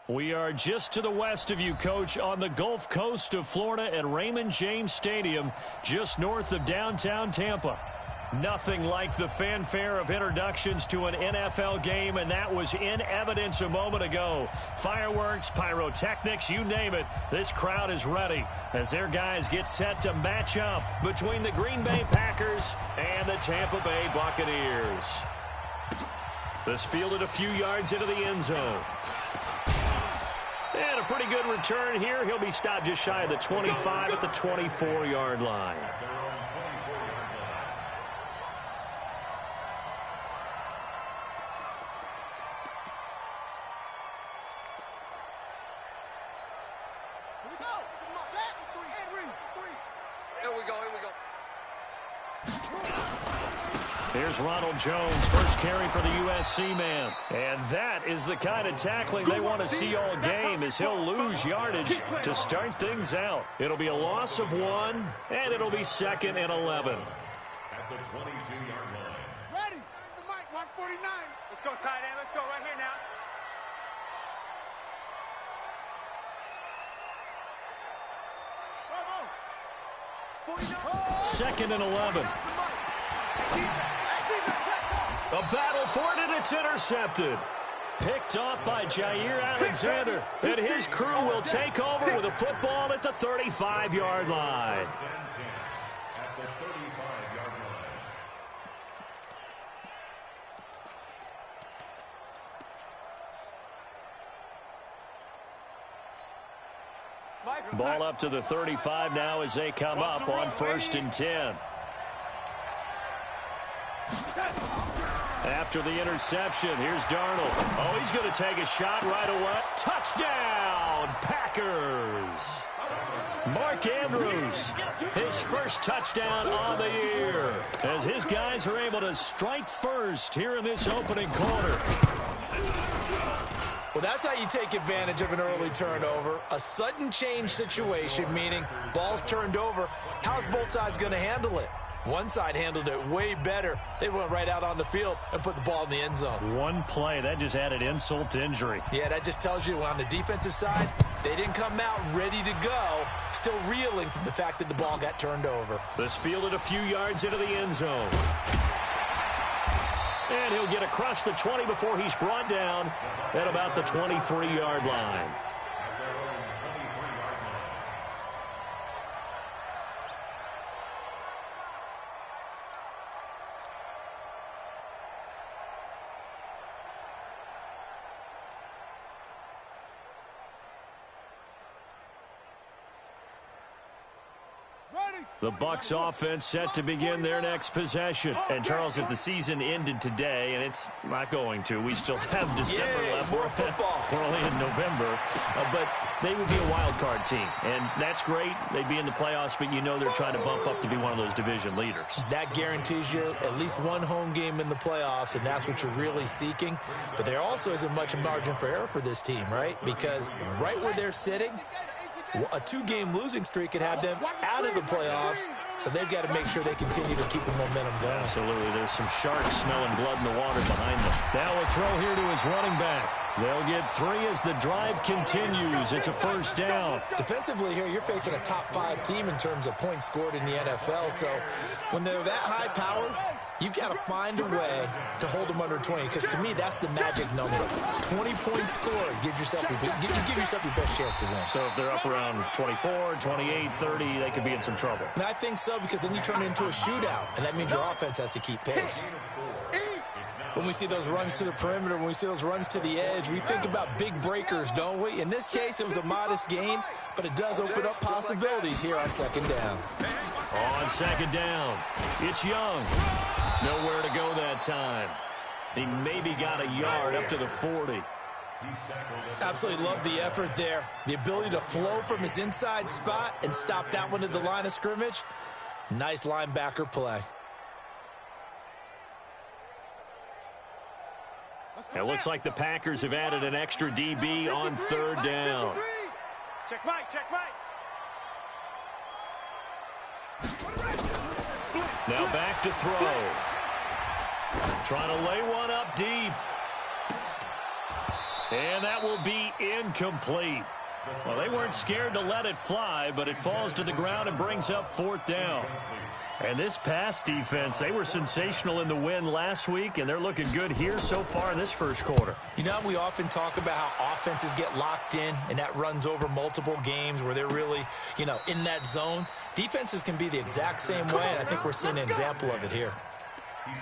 We are just to the west of you, Coach, on the Gulf Coast of Florida at Raymond James Stadium, just north of downtown Tampa. Nothing like the fanfare of introductions to an NFL game, and that was in evidence a moment ago. Fireworks, pyrotechnics, you name it. This crowd is ready as their guys get set to match up between the Green Bay Packers and the Tampa Bay Buccaneers. This fielded a few yards into the end zone. And a pretty good return here. He'll be stopped just shy of the 25 at the 24-yard line. Here's Ronald Jones, first carry for the USC man. And that is the kind of tackling they want to see all game, as he'll lose yardage to start things out. It'll be a loss of 1, and it'll be 2nd and 11. At the 22-yard line. Ready. Here's the mic. Watch 49. Let's go, tight end. Let's go right here now. Second and 11. A battle for it, and it's intercepted. Picked off by Jair Alexander. And his crew will take over with a football at the 35-yard line. At the 35-yard line. Ball up to the 35 now as they come up on 1st and 10. After the interception, here's Darnold. Oh, he's going to take a shot right away. Touchdown, Packers! Mark Andrews, his first touchdown on the year, as his guys are able to strike first here in this opening quarter. Well, that's how you take advantage of an early turnover. A sudden change situation, meaning ball's turned over. How's both sides going to handle it? One side handled it way better. They went right out on the field and put the ball in the end zone. One play, that just added insult to injury. Yeah, that just tells you on the defensive side, they didn't come out ready to go, still reeling from the fact that the ball got turned over. This fielded a few yards into the end zone. And he'll get across the 20 before he's brought down at about the 23-yard line. The Bucs offense set to begin their next possession. And, Charles, if the season ended today, and it's not going to, we still have December left. More football. We're only in November. But they would be a wild card team. And that's great. They'd be in the playoffs, but you know they're trying to bump up to be one of those division leaders. That guarantees you at least one home game in the playoffs, and that's what you're really seeking. But there also isn't much margin for error for this team, right? Because right where they're sitting, a 2-game losing streak could have them out of the playoffs, so they've got to make sure they continue to keep the momentum going. Absolutely. There's some sharks smelling blood in the water behind them. Now a throw here to his running back. They'll get 3 as the drive continues. It's a first down. Defensively here, you're facing a top-5 team in terms of points scored in the NFL, so when they're that high-powered, you've got to find a way to hold them under 20, because to me, that's the magic number. 20 points scored gives yourself you give yourself your best chance to win. So if they're up around 24, 28, 30, they could be in some trouble. And I think so, because then you turn it into a shootout, and that means your offense has to keep pace. When we see those runs to the perimeter, when we see those runs to the edge, we think about big breakers, don't we? In this case, it was a modest gain, but it does open up possibilities here on 2nd down. On 2nd down, it's Young. Nowhere to go that time. He maybe got a yard up to the 40. Absolutely love the effort there. The ability to flow from his inside spot and stop that one at the line of scrimmage. Nice linebacker play. It looks like the Packers have added an extra DB on 3rd down. Check Mike, check Mike. Now back to throw. Trying to lay one up deep. And that will be incomplete. Well, they weren't scared to let it fly, but it falls to the ground and brings up 4th down. And this pass defense, they were sensational in the win last week, and they're looking good here so far in this first quarter. You know, we often talk about how offenses get locked in, and that runs over multiple games where they're really, you know, in that zone. Defenses can be the exact same way, and I think we're seeing an example of it here.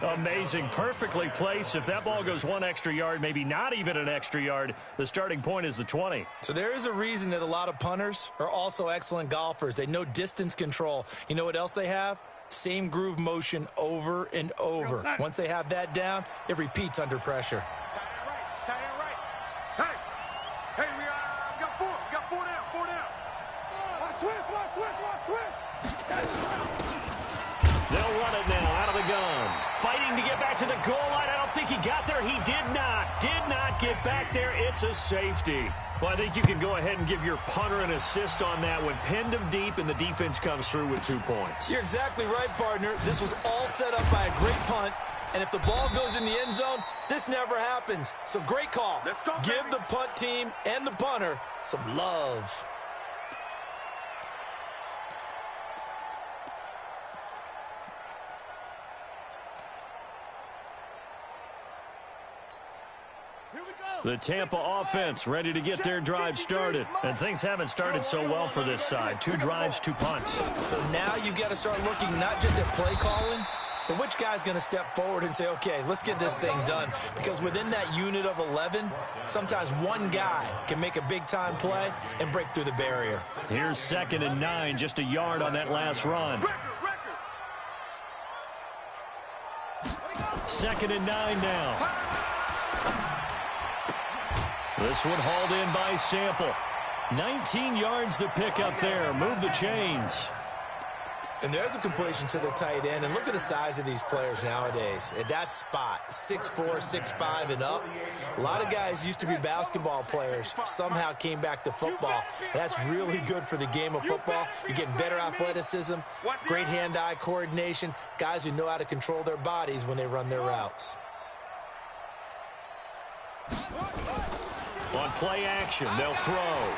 Amazing. Perfectly placed. If that ball goes 1 extra yard, maybe not even an extra yard, the starting point is the 20. So there is a reason that a lot of punters are also excellent golfers. They know distance control. You know what else they have? Same groove motion over and over. Once they have that down, it repeats under pressure. Tight end right. Hey, we got 4. We got 4 down. 4 down. Watch switch. They'll run it now out of the gun. Fighting to get back to the goal line. I don't think he got there. He did not get back there. It's a safety. Well, I think you can go ahead and give your punter an assist on that one. Pinned him deep, and the defense comes through with 2 points. You're exactly right, partner. This was all set up by a great punt, and if the ball goes in the end zone, this never happens. So great call. Let's go, give baby. the punt team and the punter some love. The Tampa offense ready to get their drive started. And things haven't started so well for this side. 2 drives, 2 punts. So now you've got to start looking not just at play calling, but which guy's going to step forward and say, okay, let's get this thing done. Because within that unit of 11, sometimes one guy can make a big-time play and break through the barrier. Here's 2nd and 9, just a yard on that last run. 2nd and 9 now. This one hauled in by Sample. 19 yards to pick up there. Move the chains. And there's a completion to the tight end. And look at the size of these players nowadays. At that spot, 6'4", 6'5", and up. A lot of guys used to be basketball players, somehow came back to football. And that's really good for the game of football. You're getting better athleticism, great hand-eye coordination, guys who know how to control their bodies when they run their routes. On play action, they'll throw.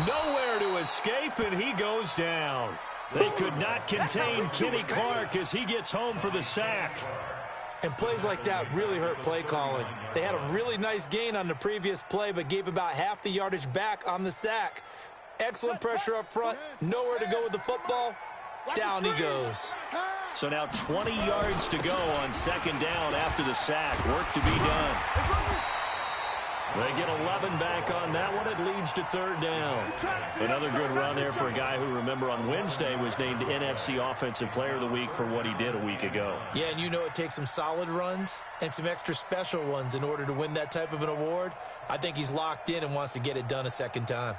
Nowhere to escape, and he goes down. They could not contain Kenny Clark as he gets home for the sack. And plays like that really hurt play calling. They had a really nice gain on the previous play, but gave about half the yardage back on the sack. Excellent pressure up front, nowhere to go with the football. Down he goes. So now 20 yards to go on 2nd down after the sack. Work to be done. They get 11 back on that one. It leads to 3rd down. Another good run there for a guy who, remember, on Wednesday was named NFC Offensive Player of the Week for what he did a week ago. Yeah, and you know it takes some solid runs and some extra special ones in order to win that type of an award. I think he's locked in and wants to get it done a 2nd time.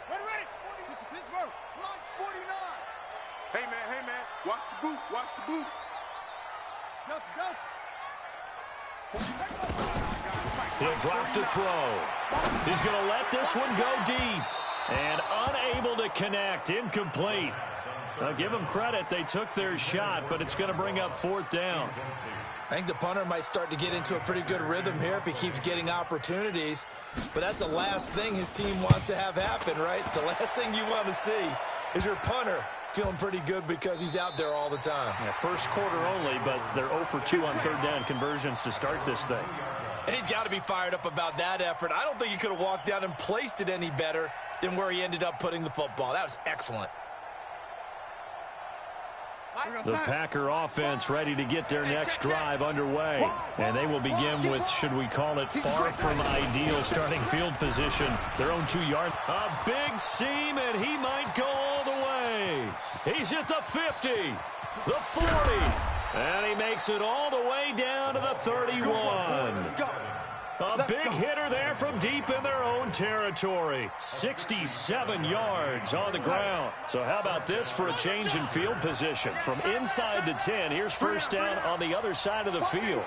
Ready. Pittsburgh. Launch 49. Hey, man. Watch the boot. He'll drop to throw. He's going to let this one go deep. And unable to connect. Incomplete. I'll give them credit. They took their shot, but it's going to bring up 4th down. I think the punter might start to get into a pretty good rhythm here if he keeps getting opportunities. But that's the last thing his team wants to have happen, right? The last thing you want to see is your punter feeling pretty good because he's out there all the time. Yeah, first quarter only, but they're 0 for 2 on 3rd down conversions to start this thing. And he's got to be fired up about that effort. I don't think he could have walked down and placed it any better than where he ended up putting the football. That was excellent. The Packer offense ready to get their next drive underway. And they will begin with, should we call it, far from ideal starting field position. Their own 2-yard. A big seam, and he might go all the way. He's at the 50, the 40, and he makes it all the way down to the 31. A big hitter there from deep in their own territory. 67 yards on the ground. So how about this for a change in field position? From inside the 10, here's 1st down on the other side of the field.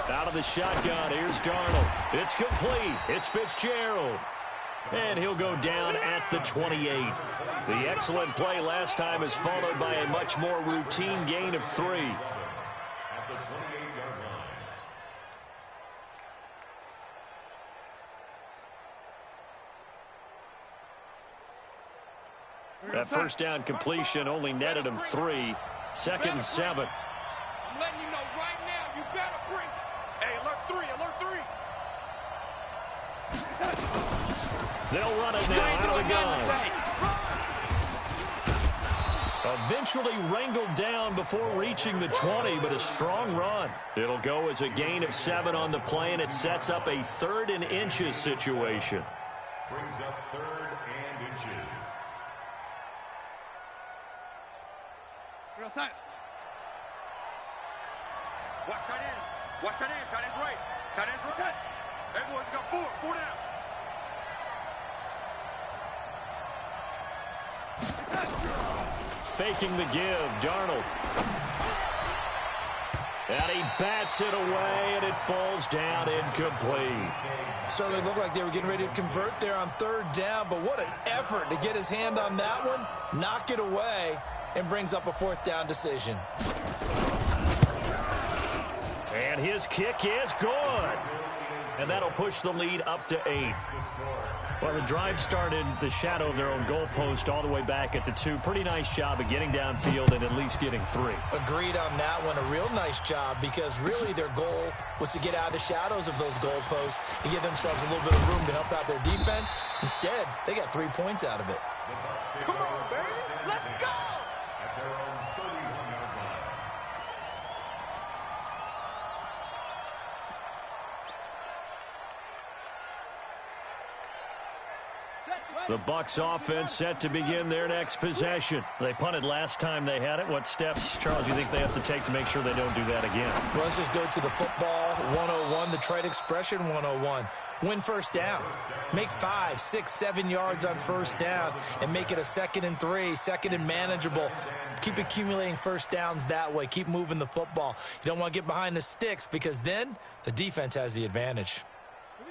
Out of the shotgun, here's Darnold. It's complete. It's Fitzgerald. and he'll go down at the 28. The excellent play last time is followed by a much more routine gain of 3. At the 28-yard line. That first down completion only netted him 3. 2nd and 7. I'm letting you know right now, you better bring it. Hey, alert 3, alert 3. They'll run it now out of the gun. Eventually wrangled down before reaching the 20, but a strong run. It'll go as a gain of 7 on the play, and it sets up a 3rd and inches situation. Brings up 3rd and inches. Real side. Watch tight end. Watch tight end. Tight end's right. Tight end's right. Everyone got 4 down. Faking the give, Darnold. And he bats it away, and it falls down incomplete. Certainly looked like they were getting ready to convert there on 3rd down, but what an effort to get his hand on that one, knock it away, and brings up a 4th down decision. And his kick is good. And that'll push the lead up to 8. Well, the drive started the shadow of their own goalpost all the way back at the 2. Pretty nice job of getting downfield and at least getting 3. Agreed on that one. A real nice job because really their goal was to get out of the shadows of those goalposts and give themselves a little bit of room to help out their defense. Instead, they got 3 points out of it. Come on, baby. Let's go. At their own 31-yard line. The Bucs offense set to begin their next possession. They punted last time they had it. What steps, Charles, do you think they have to take to make sure they don't do that again? Well, let's just go to the football 101, the trade expression 101. Win first down. Make 5, 6, 7 yards on first down and make it a 2nd and 3, 2nd and manageable. Keep accumulating first downs that way. Keep moving the football. You don't want to get behind the sticks because then the defense has the advantage.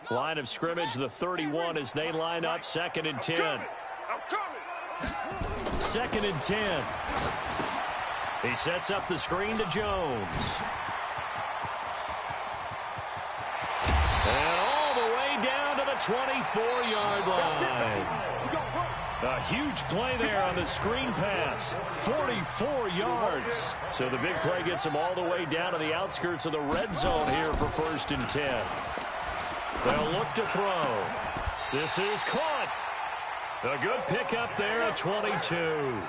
Line of scrimmage, the 31 as they line up 2nd and 10. I'm coming. 2nd and 10. He sets up the screen to Jones. And all the way down to the 24-yard line. A huge play there on the screen pass. 44 yards. So the big play gets him all the way down to the outskirts of the red zone here for 1st and 10. They'll look to throw. This is caught. A good pickup there at 22.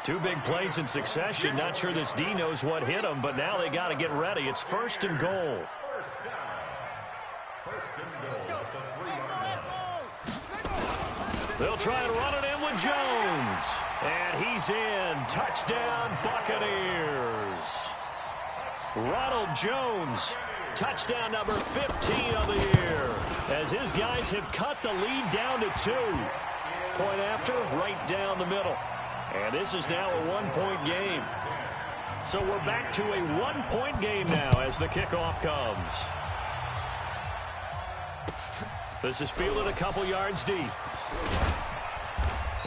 2 big plays in succession. Not sure this D knows what hit him, but now they got to get ready. It's 1st and goal. First and goal at the 3-yard line. They'll try and run it in with Jones. And he's in. Touchdown, Buccaneers. Ronald Jones. Touchdown number 15 of the year, as his guys have cut the lead down to 2. Point after, right down the middle. And this is now a 1-point game. So we're back to a 1-point game now as the kickoff comes. This is fielded a couple yards deep.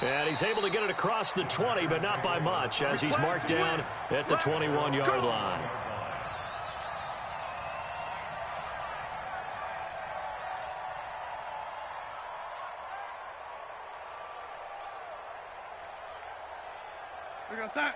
And he's able to get it across the 20, but not by much, as he's marked down at the 21-yard line.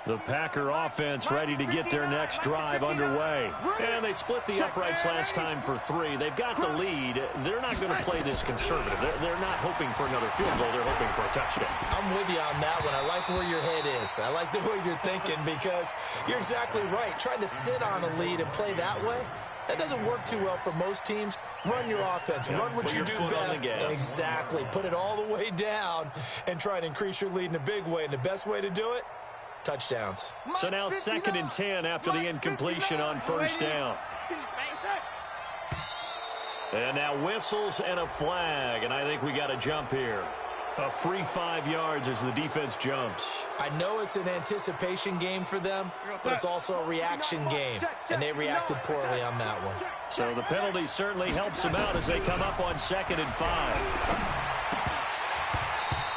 The Packer offense ready to get their next drive underway. And they split the uprights last time for 3. They've got the lead. They're not going to play this conservative. They're not hoping for another field goal. They're hoping for a touchdown. I'm with you on that one. I like where your head is. I like the way you're thinking because you're exactly right. Trying to sit on a lead and play that way, that doesn't work too well for most teams. Run your offense. Run what you do best. Exactly. Put it all the way down and try and increase your lead in a big way. And the best way to do it, touchdowns. So now 2nd and 10 after the incompletion on first down. And now whistles and a flag, and I think we got a jump here. A free 5 yards as the defense jumps. I know it's an anticipation game for them, but it's also a reaction game, and they reacted poorly on that one. So the penalty certainly helps them out as they come up on 2nd and 5.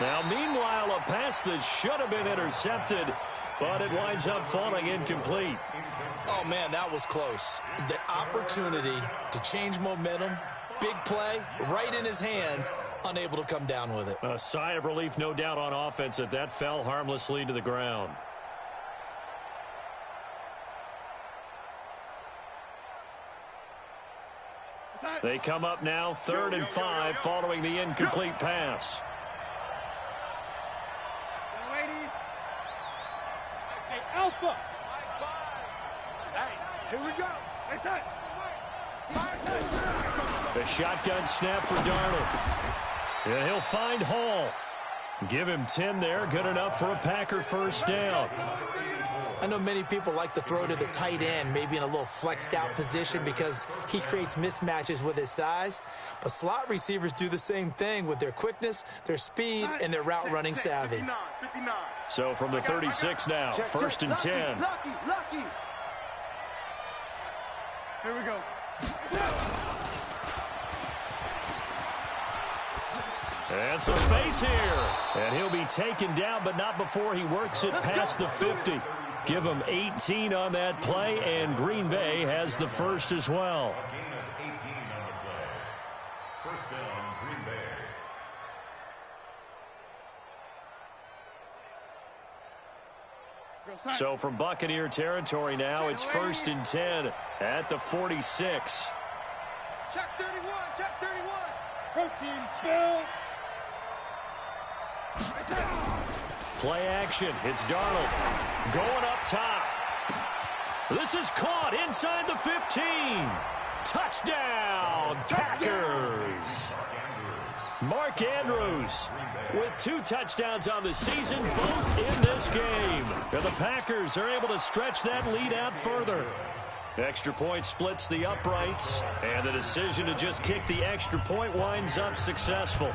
Now, meanwhile, a pass that should have been intercepted, but it winds up falling incomplete. Oh, man, that was close. The opportunity to change momentum, big play, right in his hands, unable to come down with it. A sigh of relief, no doubt, on offense that fell harmlessly to the ground. They come up now 3rd and 5 following the incomplete pass. Hey, Alpha. Hey, here we go. The shotgun snap for Darnold. And he'll find Hall. Give him 10 there. Good enough for a Packer first down. I know many people like to throw to the tight end, maybe in a little flexed out position because he creates mismatches with his size. But slot receivers do the same thing with their quickness, their speed, and their route running savvy. 59. So from the 36 now, 1st and 10. Lucky. Here we go. And some space here. And he'll be taken down, but not before he works it past the 50. Give him 18 on that play, and Green Bay has the first as well. Gain of 18 on the play. First down, Green Bay. So from Buccaneer territory now, it's 1st and 10 at the 46. Check 31. Check 31. Protein spill. Play action. It's Darnold going up top. This is caught inside the 15. Touchdown, Packers. Mark Andrews with 2 touchdowns on the season, both in this game. And the Packers are able to stretch that lead out further. Extra point splits the uprights, and the decision to just kick the extra point winds up successful.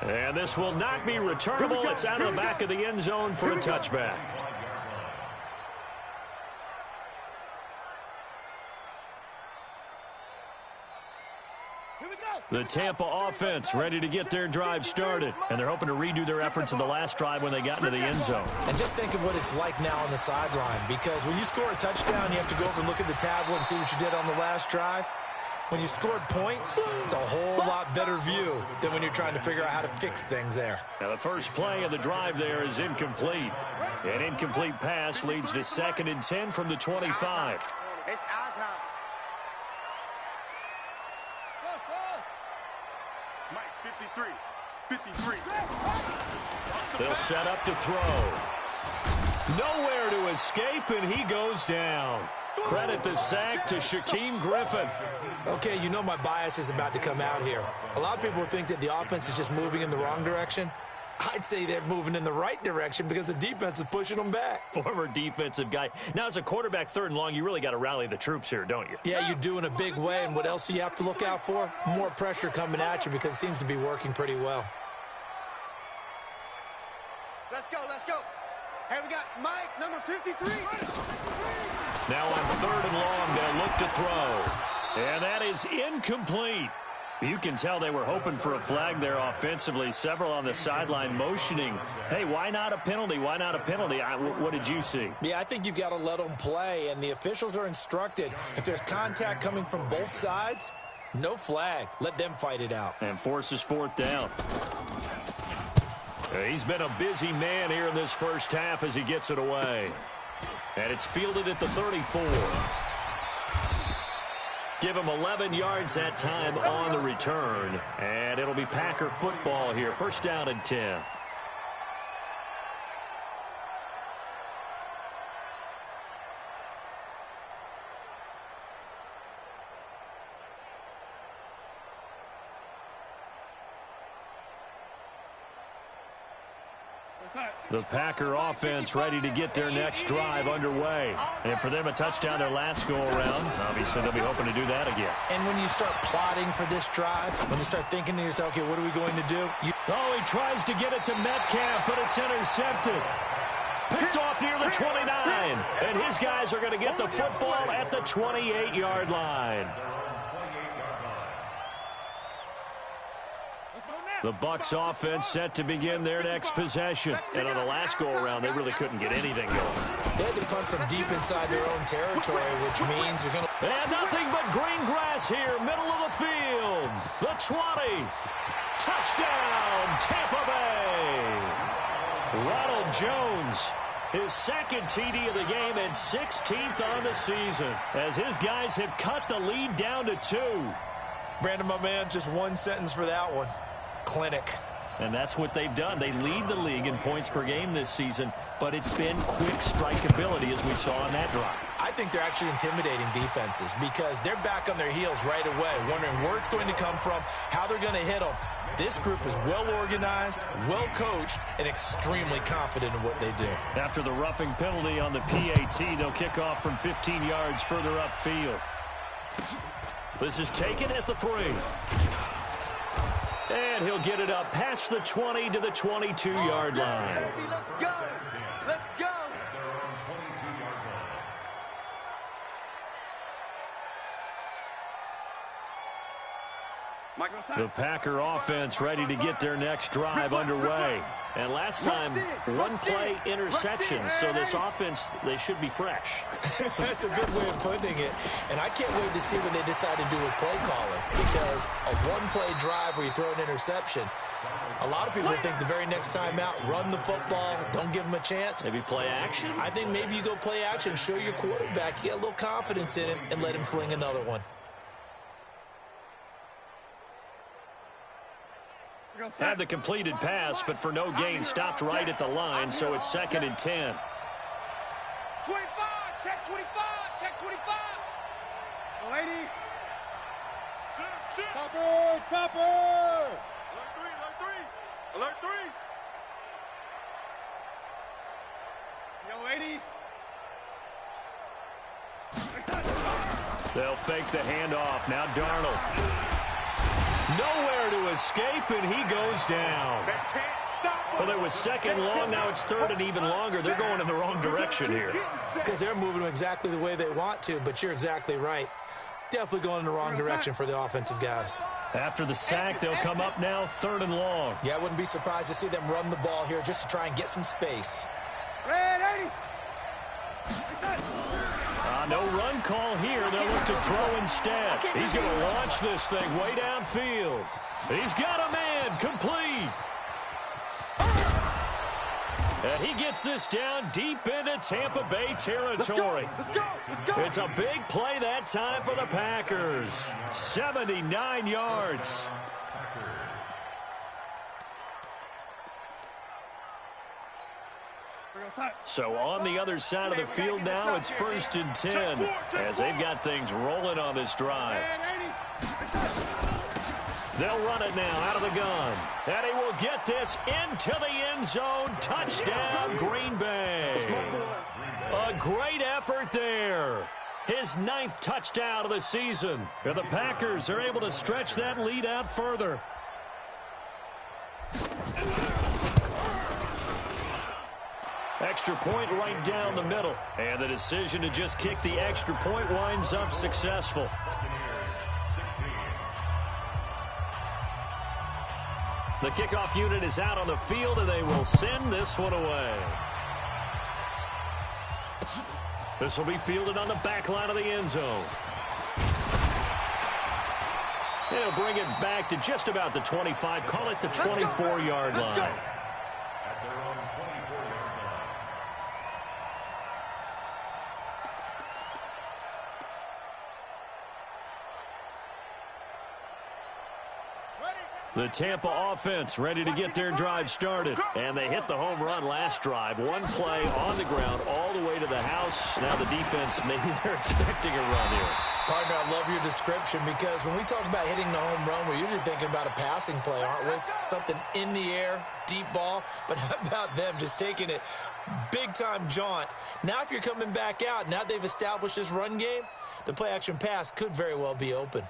And this will not be returnable. It's out of the back of the end zone for a touchback. The Tampa offense ready to get their drive started, and they're hoping to redo their efforts in the last drive when they got into the end zone. And just think of what it's like now on the sideline, because when you score a touchdown, you have to go over and look at the tablet and see what you did on the last drive. When you scored points, it's a whole lot better view than when you're trying to figure out how to fix things there. Now the first play of the drive there is incomplete. An incomplete pass leads to 2nd and 10 from the 25. It's our time. Mike, 53. They'll set up to throw. Nowhere to escape, and he goes down. Credit the sack to Shaquem Griffin. Okay, you know my bias is about to come out here. A lot of people think that the offense is just moving in the wrong direction. I'd say they're moving in the right direction because the defense is pushing them back. Former defensive guy. Now, as a quarterback 3rd and long, you really got to rally the troops here, don't you? Yeah, you do in a big way, and what else do you have to look out for? More pressure coming at you because it seems to be working pretty well. Let's go. Hey, we got Mike, number 53. Now on 3rd and long, they'll look to throw. And that is incomplete. You can tell they were hoping for a flag there offensively. Several on the sideline motioning. Hey, why not a penalty? Why not a penalty? What did you see? Yeah, I think you've got to let them play, and the officials are instructed. If there's contact coming from both sides, no flag. Let them fight it out. And forces 4th down. He's been a busy man here in this first half as he gets it away. And it's fielded at the 34. Give him 11 yards that time on the return. And it'll be Packer football here. First down and 10. The Packer offense ready to get their next drive underway. And for them, a touchdown their last go-around. Obviously, they'll be hoping to do that again. And when you start plotting for this drive, when you start thinking to yourself, okay, what are we going to do? Oh, he tries to get it to Metcalf, but it's intercepted. Picked off near the 29. And his guys are going to get the football at the 28-yard line. The Bucs offense set to begin their next possession. And on the last go-around, they really couldn't get anything going. They had to punt from deep inside their own territory, which means you're going to... And nothing but green grass here, middle of the field. The 20. Touchdown, Tampa Bay. Ronald Jones, his second TD of the game and 16th on the season, as his guys have cut the lead down to 2. Brandon, my man, just one sentence for that one. Clinic. And that's what they've done. They lead the league in points per game this season, but it's been quick strikeability as we saw on that drive. I think they're actually intimidating defenses because they're back on their heels right away, wondering where it's going to come from, how they're going to hit them. This group is well organized, well coached, and extremely confident in what they do. After the roughing penalty on the PAT, they'll kick off from 15 yards further upfield. This is taken at the 3. And he'll get it up past the 20 to the 22-yard line. Let's go. Let's go. The Packer offense ready to get their next drive underway. And last time, one-play interception. So this offense, they should be fresh. That's a good way of putting it. And I can't wait to see what they decide to do with play calling. Because a one-play drive where you throw an interception, a lot of people think the very next time out, run the football, don't give them a chance. Maybe play action? I think maybe you go play action, show your quarterback, get a little confidence in him, and let him fling another one. Had the completed pass, but for no gain, stopped right at the line, so it's 2nd and 10. 25, check 25, check 25. Lady. Topper, topper. Alert 3. Yo, lady. They'll fake the handoff. Now Darnold. Nowhere to escape, and he goes down. Well, it was 2nd long. Now it's 3rd and even longer. They're going in the wrong direction here. Because they're moving them exactly the way they want to, but you're exactly right. Definitely going in the wrong direction for the offensive guys. After the sack, they'll come up now 3rd and long. Yeah, I wouldn't be surprised to see them run the ball here just to try and get some space. No run call here. They'll look to throw instead. He's going to launch this thing way downfield. He's got a man complete. And he gets this down deep into Tampa Bay territory. Let's go. It's a big play that time for the Packers. 79 yards. So on the other side of the field now, it's 1st and 10 as they've got things rolling on this drive. They'll run it now out of the gun. And he will get this into the end zone. Touchdown, Green Bay. A great effort there. His 9th touchdown of the season. And the Packers are able to stretch that lead out further. Extra point right down the middle. And the decision to just kick the extra point winds up successful. The kickoff unit is out on the field, and they will send this one away. This will be fielded on the back line of the end zone. They'll bring it back to just about the 25. Call it the 24-yard line. The Tampa offense ready to get their drive started. And they hit the home run last drive. One play on the ground all the way to the house. Now the defense, maybe they're expecting a run here. Partner, I love your description because when we talk about hitting the home run, we're usually thinking about a passing play, aren't we? Something in the air, deep ball. But how about them just taking it big-time jaunt? Now if you're coming back out, now they've established this run game, the play-action pass could very well be open.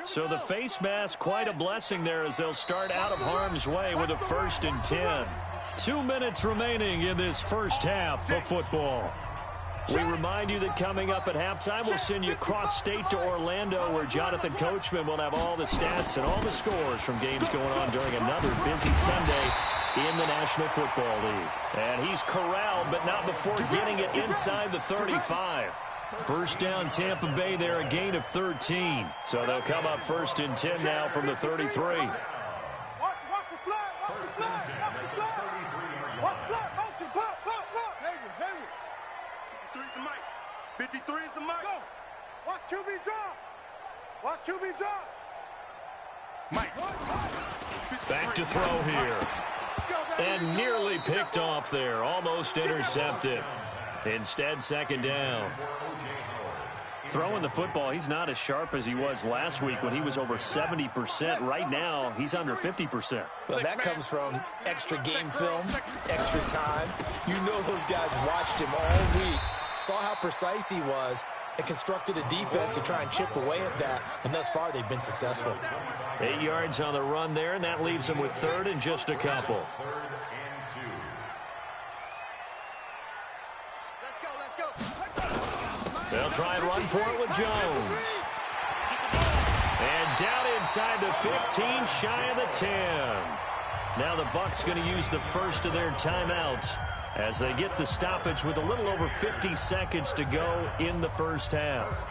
So the face mask, quite a blessing there as they'll start out of harm's way with a 1st and 10. 2 minutes remaining in this first half of football. We remind you that coming up at halftime, we'll send you cross-state to Orlando, where Jonathan Coachman will have all the stats and all the scores from games going on during another busy Sunday in the National Football League. And he's corralled, but not before getting it inside the 35. First down, Tampa Bay there, a gain of 13. So they'll come up first and 10 now from the 33. Watch the flag, watch the flag, watch the flag. Watch the flag, motion, pop. Heavy. 53 is the mic. 53 is the mic. Go. Watch QB drop. Watch QB drop. Mike. Back to throw here. And nearly picked off there. Almost intercepted. Instead, second down. Throwing the football, he's not as sharp as he was last week when he was over 70%. Right now, he's under 50%. Well, that comes from extra game film, extra time. You know those guys watched him all week, saw how precise he was, and constructed a defense to try and chip away at that, and thus far they've been successful. 8 yards on the run there, and that leaves them with third and just a couple. They'll try and run for it with Jones. And down inside the 15, shy of the 10. Now the Bucs going to use the first of their timeouts as they get the stoppage with a little over 50 seconds to go in the first half.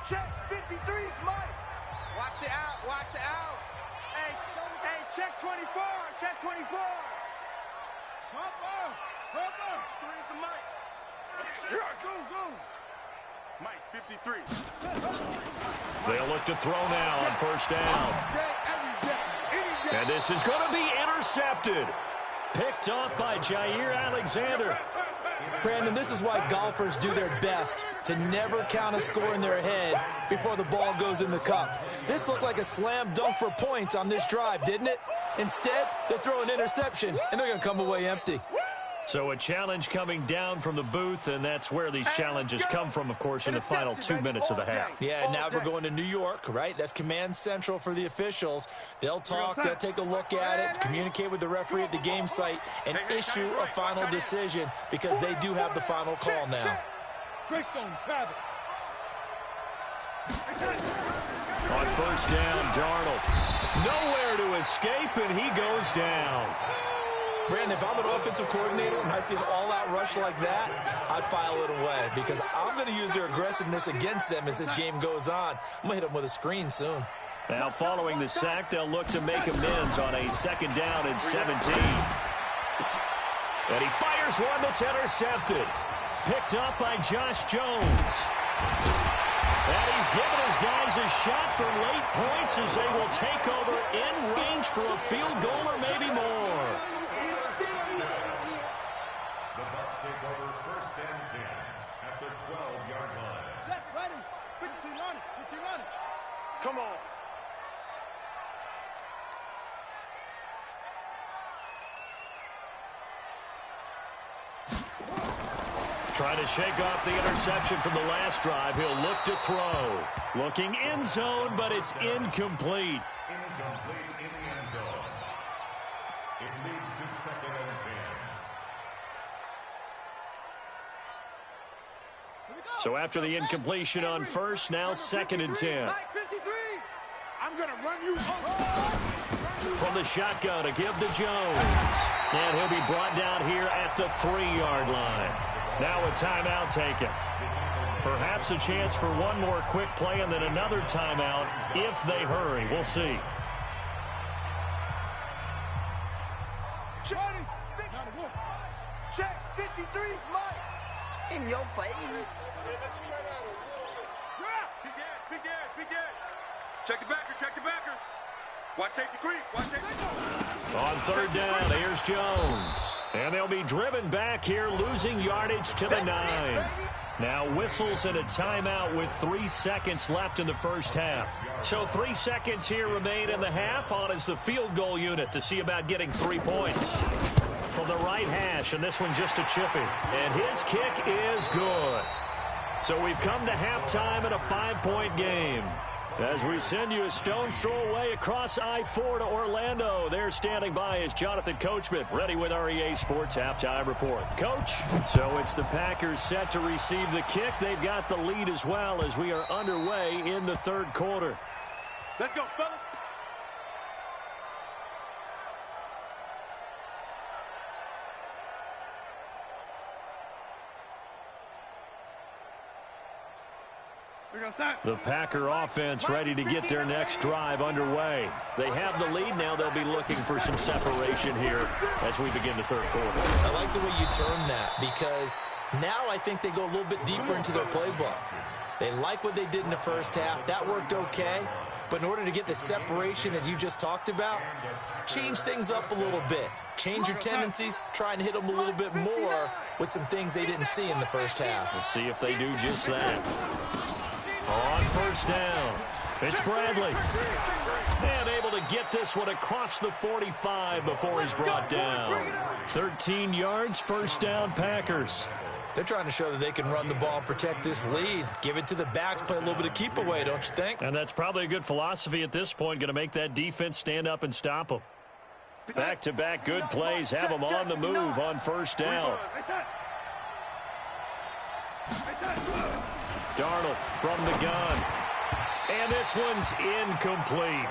Check 53's Mike. Watch the out. Hey, check 24, check 24. Hopper. 3 is the Mike. Go. Mike, 53. They'll look to throw now on first down. And this is going to be intercepted. Picked off by Jair Alexander. Brandon, this is why golfers do their best to never count a score in their head before the ball goes in the cup. This looked like a slam dunk for points on this drive, didn't it? Instead, they throw an interception, and they're going to come away empty. So a challenge coming down from the booth, and that's where these challenges come from, of course, in the final 2 minutes of the half. Yeah, now we're going to New York, right? That's command central for the officials. They'll talk, they'll take a look at it, communicate with the referee at the game site, and issue a final decision because they do have the final call now. On first down, Darnold. Nowhere to escape, and he goes down. Brandon, if I'm an offensive coordinator and I see an all-out rush like that, I'd file it away because I'm going to use their aggressiveness against them as this game goes on. I'm going to hit them with a screen soon. Now, following the sack, they'll look to make amends on a second down and 17. And he fires one that's intercepted. Picked up by Josh Jones. And he's given his guys a shot for late points as they will take over in range for a field goal or maybe more. The Bucs take over first and 10 at the 12-yard line. Check, ready. 15 on it. Come on. Trying to shake off the interception from the last drive. He'll look to throw. Looking end zone, but it's incomplete. Incomplete in the end zone. It leads to second and 10. So after the incompletion on first, now second and 10. Mike, 53. I'm going to run you. From the shotgun to give to Jones. And he'll be brought down here at the 3-yard line. Now a timeout taken. Perhaps a chance for one more quick play and then another timeout if they hurry. We'll see. Check 53's Mike. In your face. Big Ed. Check the backer. Watch safety creep. On third down, here's Jones. And they'll be driven back here, losing yardage to the 9. Now whistles and a timeout with 3 seconds left in the first half. So 3 seconds here remain in the half. On is the field goal unit to see about getting 3 points. From the right hash, and this one just a chipping. And his kick is good. So we've come to halftime in a 5-point game. As we send you a stone's throw away across I-4 to Orlando. There standing by is Jonathan Coachman, ready with our EA Sports Halftime Report. Coach, so it's the Packers set to receive the kick. They've got the lead as well as we are underway in the third quarter. Let's go, fellas. The Packer offense ready to get their next drive underway. They have the lead. Now they'll be looking for some separation here as we begin the third quarter. I like the way you term that because now I think they go a little bit deeper into their playbook. They like what they did in the first half. That worked okay. But in order to get the separation that you just talked about, change things up a little bit. Change your tendencies. Try and hit them a little bit more with some things they didn't see in the first half. We'll see if they do just that. On first down, it's Bradley. And able to get this one across the 45 before he's brought down. 13 yards, first down, Packers. They're trying to show that they can run the ball and protect this lead. Give it to the backs, play a little bit of keep away, don't you think? And that's probably a good philosophy at this point, going to make that defense stand up and stop them. Back-to-back good plays have them on the move on first down. Darnold from the gun. And this one's incomplete.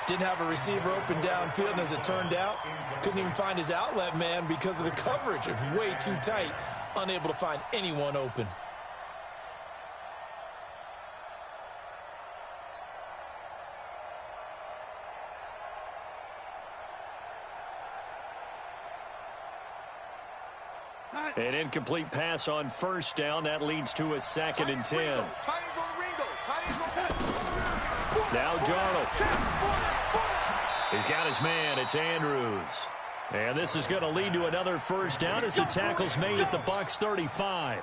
Didn't have a receiver open downfield, and as it turned out, couldn't even find his outlet man because of the coverage. It was way too tight, unable to find anyone open. An incomplete pass on first down. That leads to a 2nd and 10. Now Darnold. He's got his man. It's Andrews. And this is going to lead to another first down as the tackle's made at the Bucs 35.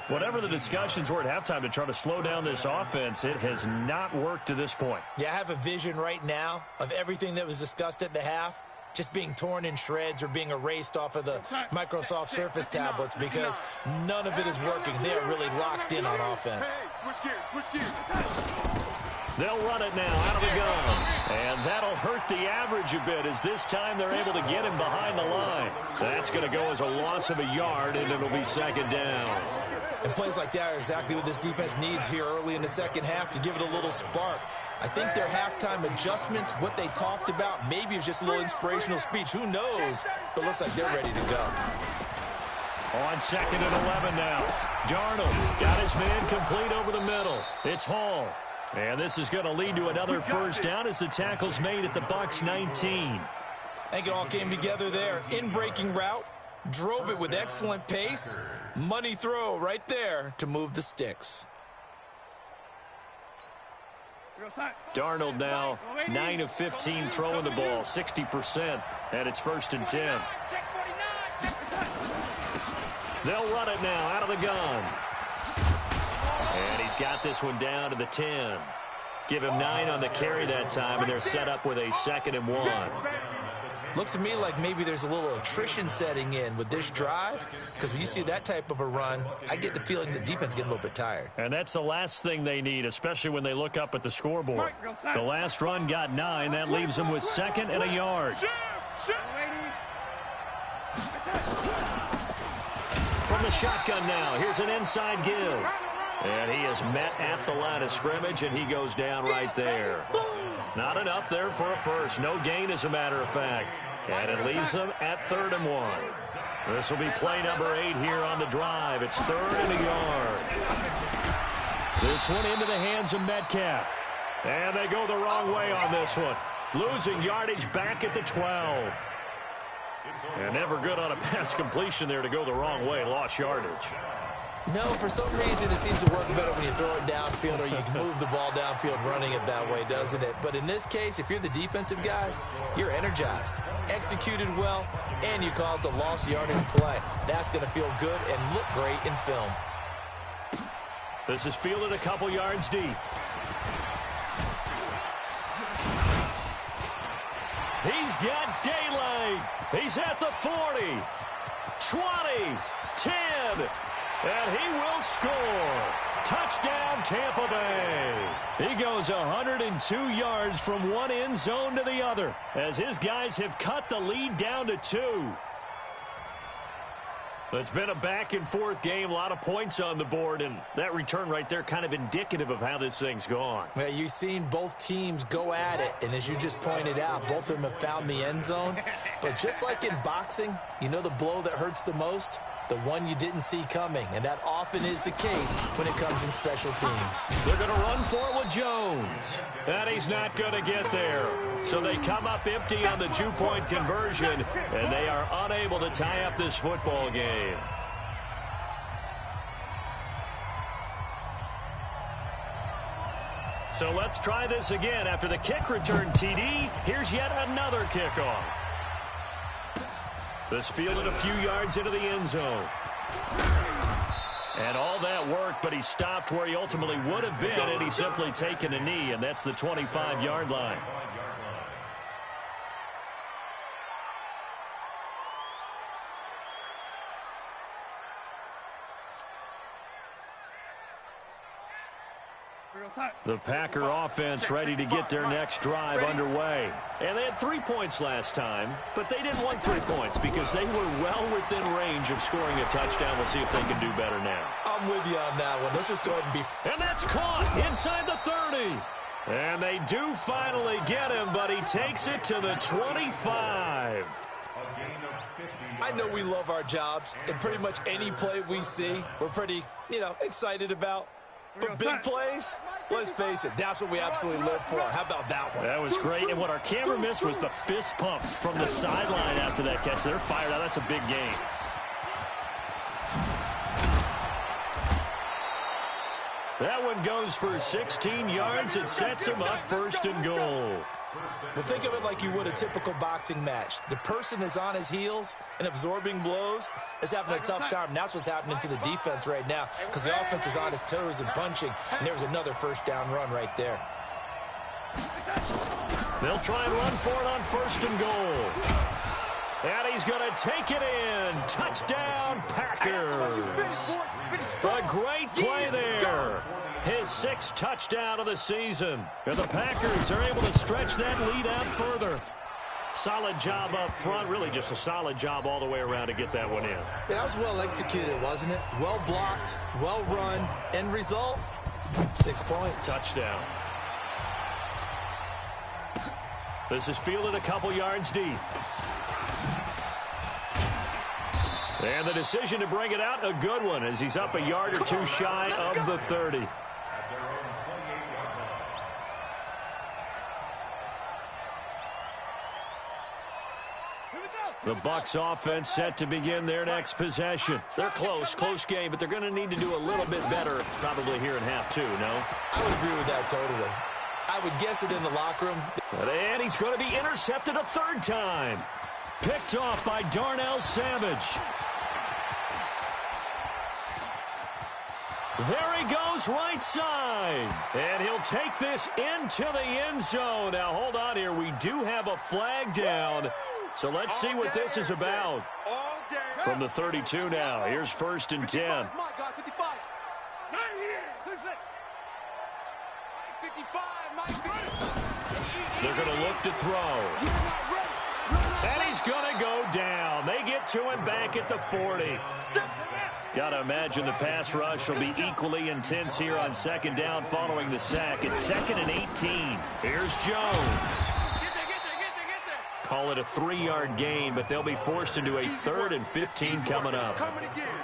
Whatever the discussions were at halftime to try to slow down this offense, it has not worked to this point. Yeah, I have a vision right now of everything that was discussed at the half just being torn in shreds or being erased off of the Microsoft Surface tablets because none of it is working. They are really locked in on offense. Switch gears. They'll run it now out of the gun. And that'll hurt the average a bit as this time they're able to get him behind the line. That's going to go as a loss of a yard, and it'll be 2nd down. And plays like that are exactly what this defense needs here early in the second half to give it a little spark. I think their halftime adjustment, what they talked about, maybe it was just a little inspirational speech. Who knows? But looks like they're ready to go. On 2nd and 11 now. Darnold got his man complete over the middle. It's Hall. And this is going to lead to another first down as the tackle's made at the Bucs 19. I think it all came together there. In-breaking route, drove it with excellent pace. Money throw right there to move the sticks. Darnold now 9 of 15 throwing the ball, 60%, and it's 1st and 10. They'll run it now out of the gun. And he's got this one down to the 10. Give him 9 on the carry that time, and they're set up with a 2nd and 1. Looks to me like maybe there's a little attrition setting in with this drive, because when you see that type of a run, I get the feeling the defense getting a little bit tired. And that's the last thing they need, especially when they look up at the scoreboard. The last run got 9. That leaves them with 2nd and a yard. From the shotgun now, here's an inside give. And he is met at the line of scrimmage, and he goes down right there. Not enough there for a first. No gain, as a matter of fact. And it leaves them at 3rd and 1. This will be play number 8 here on the drive. It's 3rd and a yard. This one into the hands of Metcalf. And they go the wrong way on this one. Losing yardage back at the 12. And never good on a pass completion there to go the wrong way. Lost yardage. No, for some reason it seems to work better when you throw it downfield or you can move the ball downfield running it that way, doesn't it? But in this case, if you're the defensive guys, you're energized, executed well, and you caused a lost yardage play. That's going to feel good and look great in film. This is fielded a couple yards deep. He's got daylight. He's at the 40, 20, 10. And he will score. Touchdown, Tampa Bay. He goes 102 yards from one end zone to the other as his guys have cut the lead down to 2. It's been a back-and-forth game, a lot of points on the board, and that return right there kind of indicative of how this thing's gone. Well, you've seen both teams go at it, and as you just pointed out, both of them have found the end zone. But just like in boxing, you know the blow that hurts the most? The one you didn't see coming, and that often is the case when it comes in special teams. They're going to run for it with Jones. And he's not going to get there. So they come up empty on the 2-point conversion, and they are unable to tie up this football game. So let's try this again. After the kick return TD, here's yet another kickoff. This fielded a few yards into the end zone. And all that worked, but he stopped where he ultimately would have been, and he's simply taken a knee, and that's the 25-yard line. The Packer offense ready to get their next drive underway. And they had 3 points last time, but they didn't want 3 points because they were well within range of scoring a touchdown. We'll see if they can do better now. I'm with you on that one. Let's just go ahead and be... And that's caught inside the 30. And they do finally get him, but he takes it to the 25. I know we love our jobs, and pretty much any play we see, we're pretty, excited about. But big plays, let's face it, that's what we absolutely live for. How about that one? That was great. And what our camera missed was the fist pump from the sideline after that catch. They're fired out. That's a big game. That one goes for 16 yards. It sets him up 1st and goal. Well, think of it like you would a typical boxing match. The person is on his heels and absorbing blows is having a tough time. And that's what's happening to the defense right now because the offense is on his toes and punching, and there was another 1st down run right there. They'll try and run for it on 1st and goal. And he's going to take it in. Touchdown, Packers. A great play there. His 6th touchdown of the season. And the Packers are able to stretch that lead out further. Solid job up front. Really just a solid job all the way around to get that one in. Yeah, that was well executed, wasn't it? Well blocked, well run. End result, 6 points. Touchdown. This is fielded a couple yards deep. And the decision to bring it out, a good one, as he's up a yard or 2 shy of the 30. The Bucs offense set to begin their next possession. They're close game, but they're going to need to do a little bit better probably here in half 2, no? I would agree with that totally. I would guess it in the locker room. And he's going to be intercepted a 3rd time. Picked off by Darnell Savage. There he goes right side. And he'll take this into the end zone. Now, hold on here. We do have a flag down. So let's see what this is about. From the 32 now. Here's 1st and 10. They're going to look to throw. And he's going to go down. They get to him back at the 40. Got to imagine the pass rush will be equally intense here on 2nd down following the sack. It's 2nd and 18. Here's Jones. Call it a 3-yard gain, but they'll be forced into a 3rd and 15 coming up.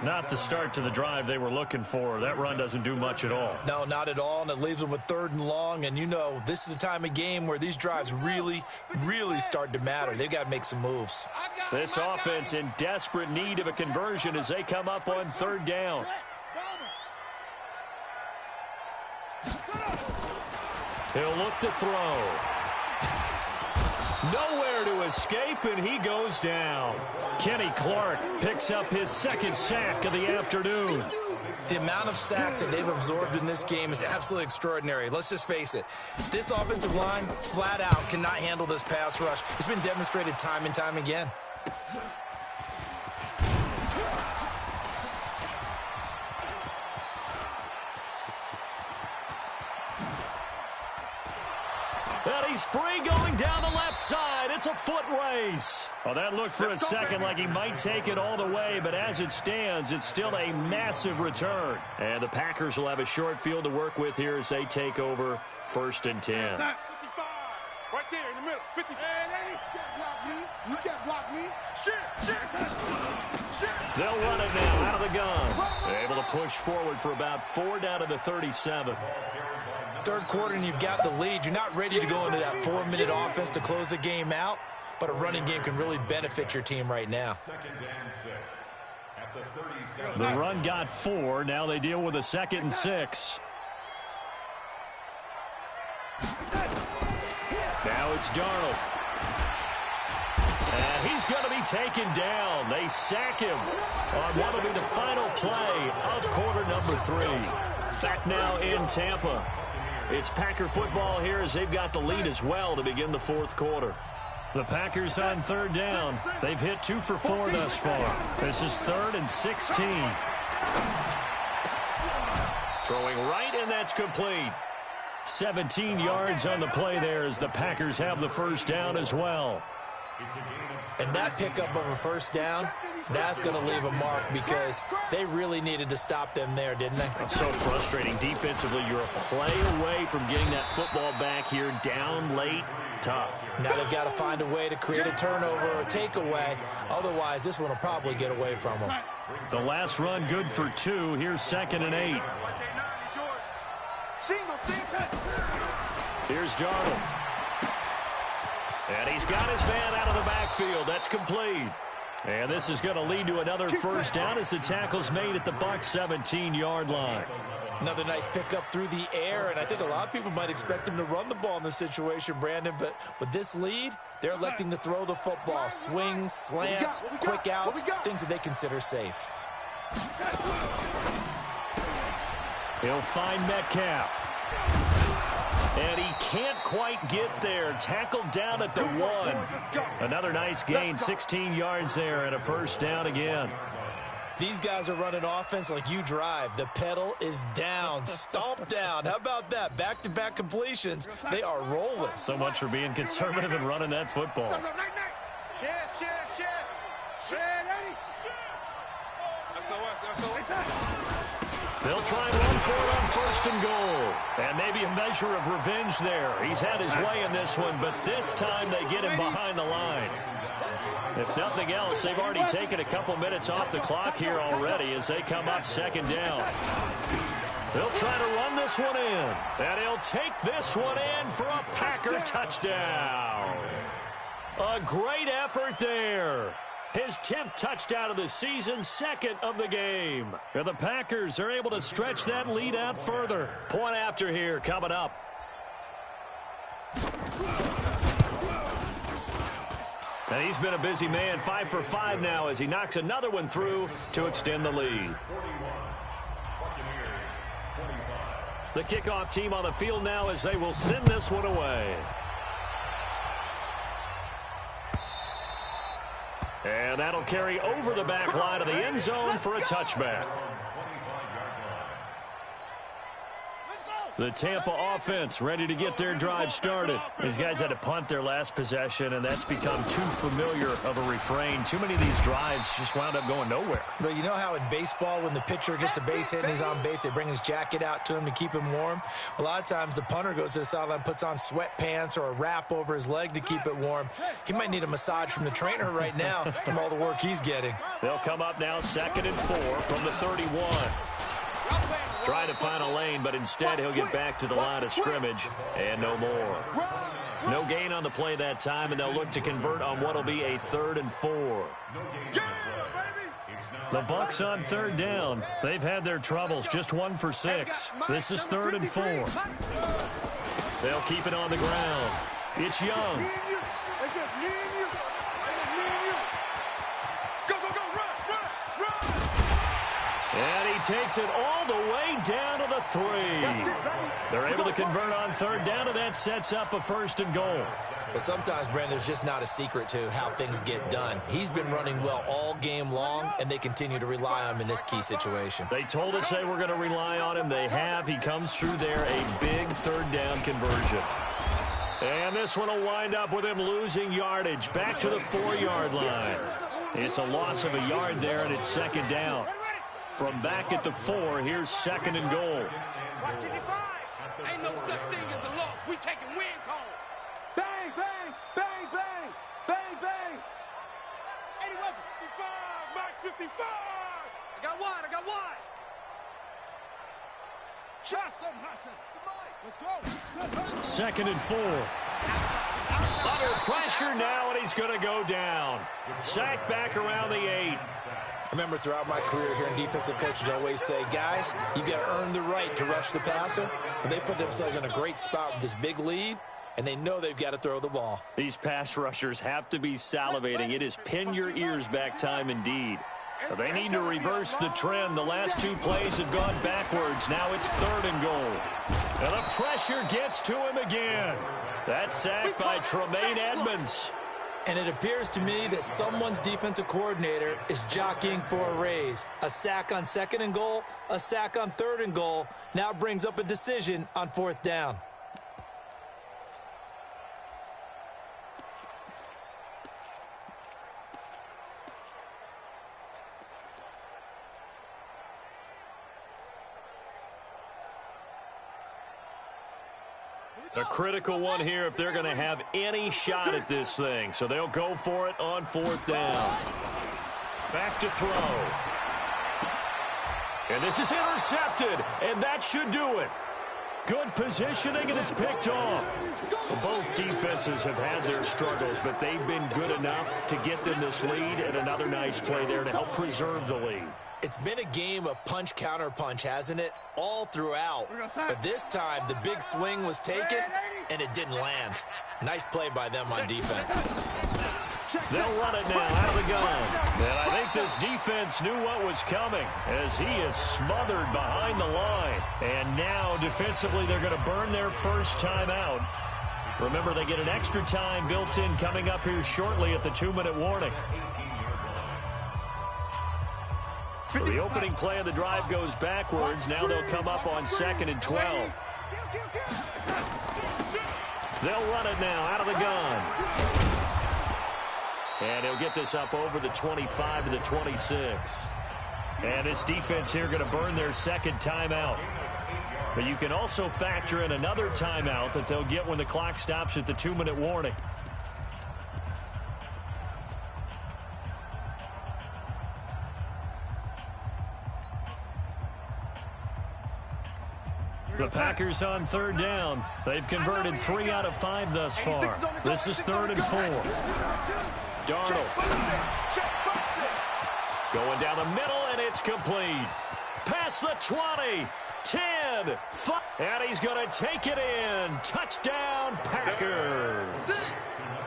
Not the start to the drive they were looking for. That run doesn't do much at all. No, not at all, and it leaves them with 3rd and long. And, this is the time of game where these drives really, really start to matter. They've got to make some moves. This offense in desperate need of a conversion as they come up on 3rd down. He'll look to throw. Nowhere to escape, and he goes down. Kenny Clark picks up his 2nd sack of the afternoon. The amount of sacks that they've absorbed in this game is absolutely extraordinary. Let's just face it. This offensive line, flat out, cannot handle this pass rush. It's been demonstrated time and time again. And he's free going down the left side. It's a foot race. Well, that looked for a second like he might take it all the way, but as it stands, it's still a massive return. And the Packers will have a short field to work with here as they take over 1st and 10. 55. Right there in the middle. 50. Hey, lady. You can't block me. You can't block me. Shit. They'll run it now out of the gun. Able to push forward for about 4 down to the 37. Third quarter and you've got the lead. You're not ready to go into that 4-minute offense to close the game out, but a running game can really benefit your team right now. The run got 4. Now they deal with a 2nd and 6. Now it's Darnold. And he's going to be taken down. They sack him on what will be the final play of quarter number 3. Back now in Tampa. It's Packer football here as they've got the lead as well to begin the 4th quarter. The Packers on 3rd down. They've hit 2 for 4 thus far. This is 3rd and 16. Throwing right, and that's complete. 17 yards on the play there as the Packers have the 1st down as well. And that pickup of a 1st down, that's going to leave a mark because they really needed to stop them there, didn't they? It's so frustrating. Defensively, you're a play away from getting that football back here down late. Tough. Now they've got to find a way to create a turnover or a takeaway. Otherwise, this one will probably get away from them. The last run good for 2. Here's 2nd and 8. Here's Darnold. And he's got his man out of the backfield. That's complete. And this is going to lead to another 1st down as the tackle's made at the Bucs 17-yard line. Another nice pickup through the air, and I think a lot of people might expect him to run the ball in this situation, Brandon, but with this lead, they're electing to throw the football. Swings, slants, quick outs, things that they consider safe. He'll find Metcalf. And he can't quite get there. Tackled down at the 1. Another nice gain, 16 yards there, and a 1st down again. These guys are running offense like you drive. The pedal is down, stomped down. How about that? Back-to-back completions. They are rolling. So much for being conservative and running that football. They'll try and run for it on 1st and goal. And maybe a measure of revenge there. He's had his way in this one, but this time they get him behind the line. If nothing else, they've already taken a couple minutes off the clock here already as they come up 2nd down. They'll try to run this one in. And he'll take this one in for a Packer touchdown. A great effort there. His 10th touchdown of the season, 2nd of the game. And the Packers are able to stretch that lead out further. Point after here coming up. And he's been a busy man, 5 for 5 now as he knocks another one through to extend the lead. The kickoff team on the field now as they will send this one away. And that'll carry over the back line of the end zone for a touchback. The Tampa offense ready to get their drive started. These guys had to punt their last possession, and that's become too familiar of a refrain. Too many of these drives just wound up going nowhere. But you know how in baseball, when the pitcher gets a base hit and he's on base, they bring his jacket out to him to keep him warm? A lot of times the punter goes to the sideline, puts on sweatpants or a wrap over his leg to keep it warm. He might need a massage from the trainer right now from all the work he's getting. They'll come up now 2nd and 4 from the 31. Trying to find a lane, but instead he'll get back to the line of scrimmage and no more. No gain on the play that time, and they'll look to convert on what will be a 3rd and 4. The Bucs on 3rd down. They've had their troubles, just 1 for 6. This is 3rd and 4. They'll keep it on the ground. It's Young. It's just me and you. Go, run. And he takes it all the way down to the 3. They're able to convert on 3rd down, and that sets up a 1st and goal. But sometimes, Brandon, there's just not a secret to how things get done. He's been running well all game long, and they continue to rely on him in this key situation. They told us they were going to rely on him. They have. He comes through there, a big 3rd down conversion. And this one will wind up with him losing yardage back to the 4-yard line. It's a loss of a yard there, and it's second down. From back at the 4, here's second and goal. Watch it divide. Ain't no such thing as a loss. We taking wins home. Bang, bang, bang, bang, bang, bang. 81, 55, Mike 55. I got wide. Trust him, Hassan. Let's go. Second and 4. Under pressure now, and he's going to go down. Sacked back around the 8. I remember throughout my career here in defensive coaches always say, guys, you got to earn the right to rush the passer. And they put themselves in a great spot with this big lead, and they know they've got to throw the ball. These pass rushers have to be salivating. It is pin your ears back time indeed. But they need to reverse the trend. The last 2 plays have gone backwards. Now it's third and goal. And the pressure gets to him again. That's sacked by Tremaine Edmonds. And it appears to me that someone's defensive coordinator is jockeying for a raise. A sack on second and goal, a sack on third and goal, now brings up a decision on fourth down. A critical one here if they're going to have any shot at this thing. So they'll go for it on fourth down. Back to throw. And this is intercepted, and that should do it. Good positioning, and it's picked off. Both defenses have had their struggles, but they've been good enough to get them this lead, and another nice play there to help preserve the lead. It's been a game of punch-counter-punch, hasn't it? All throughout. But this time, the big swing was taken, and it didn't land. Nice play by them on defense. They'll run it now out of the gun. And I think this defense knew what was coming as he is smothered behind the line. And now, defensively, they're going to burn their first timeout. Remember, they get an extra time built in coming up here shortly at the 2-minute warning. So the opening play of the drive goes backwards. Now they'll come up on 2nd and 12. They'll run it now out of the gun. And he'll get this up over the 25 to the 26. And this defense here going to burn their second timeout. But you can also factor in another timeout that they'll get when the clock stops at the 2-minute warning. The Packers on third down. They've converted 3 out of 5 thus far. This is 3rd and 4. Darnold. Going down the middle, and it's complete. Past the 20, 10, 5, and he's going to take it in. Touchdown, Packers.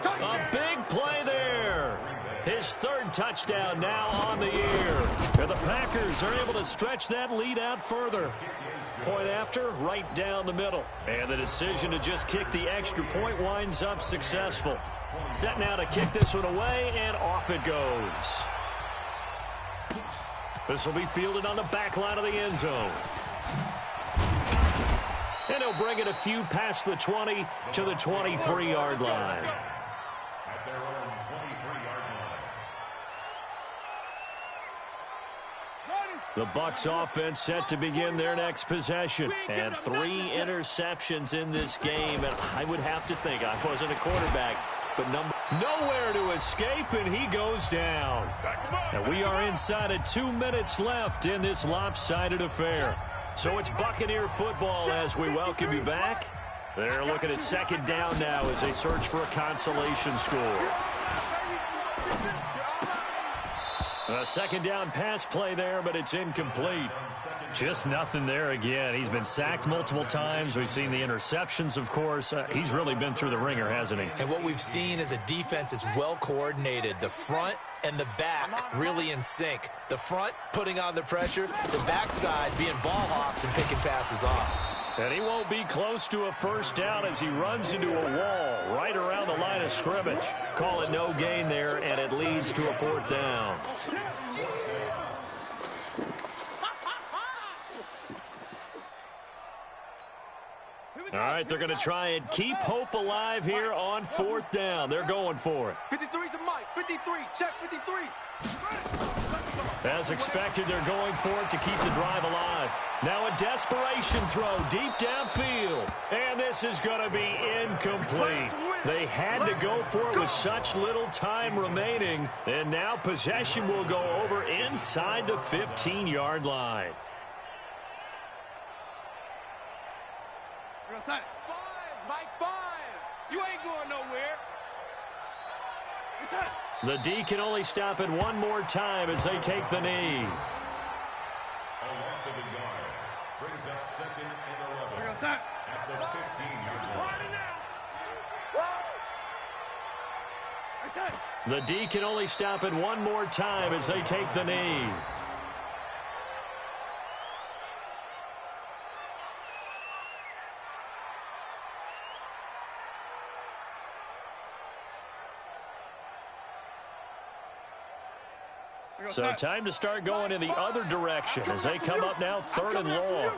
A big play there. His 3rd touchdown now on the year. And the Packers are able to stretch that lead out further. Point after, right down the middle. And the decision to just kick the extra point winds up successful. Set now to kick this one away, and off it goes. This will be fielded on the back line of the end zone. And he'll bring it a few past the 20 to the 23-yard line. The Bucs offense set to begin their next possession. And 3 interceptions in this game. And I would have to think, I wasn't a quarterback, but nowhere to escape, and he goes down. And we are inside of 2 minutes left in this lopsided affair. So it's Buccaneer football as we welcome you back. They're looking at 2nd down now as they search for a consolation score. A 2nd down pass play there, but it's incomplete. Just nothing there again. He's been sacked multiple times. We've seen the interceptions, of course. He's really been through the ringer, hasn't he? And what we've seen is a defense that's well coordinated. The front and the back really in sync. The front putting on the pressure, the backside being ball hawks and picking passes off. And he won't be close to a first down as he runs into a wall right around the line of scrimmage. Call it no gain there, and it leads to a 4th down. All right, they're going to try and keep hope alive here on 4th down. They're going for it. 53's the mic. 53. Check 53. As expected, they're going for it to keep the drive alive. Now a desperation throw deep downfield. And this is going to be incomplete. They had to go for it with such little time remaining. And now possession will go over inside the 15-yard line. Five, Mike, 5. You ain't going nowhere. The D can only stop it one more time as they take the knee. A loss of a yard. Brings up 2nd and 11. At the 15-yard line. The D can only stop it one more time as they take the knee. So time to start going in the other direction as they come up now 3rd and long.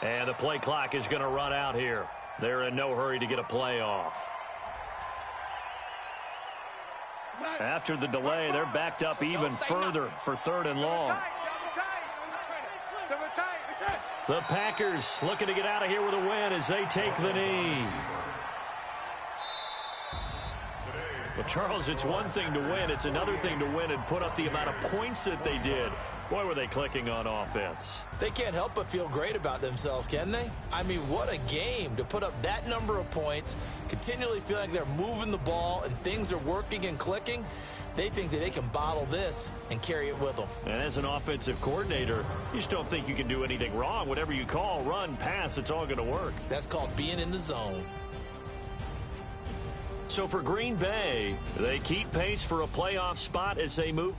And the play clock is going to run out here. They're in no hurry to get a play off. After the delay, they're backed up even further for 3rd and long. The Packers looking to get out of here with a win as they take the knee. Well, Charles, it's one thing to win. It's another thing to win and put up the amount of points that they did. Boy, were they clicking on offense. They can't help but feel great about themselves, can they? I mean, what a game to put up that number of points, continually feel like they're moving the ball and things are working and clicking. They think that they can bottle this and carry it with them. And as an offensive coordinator, you just don't think you can do anything wrong. Whatever you call, run, pass, it's all going to work. That's called being in the zone. So for Green Bay, they keep pace for a playoff spot as they move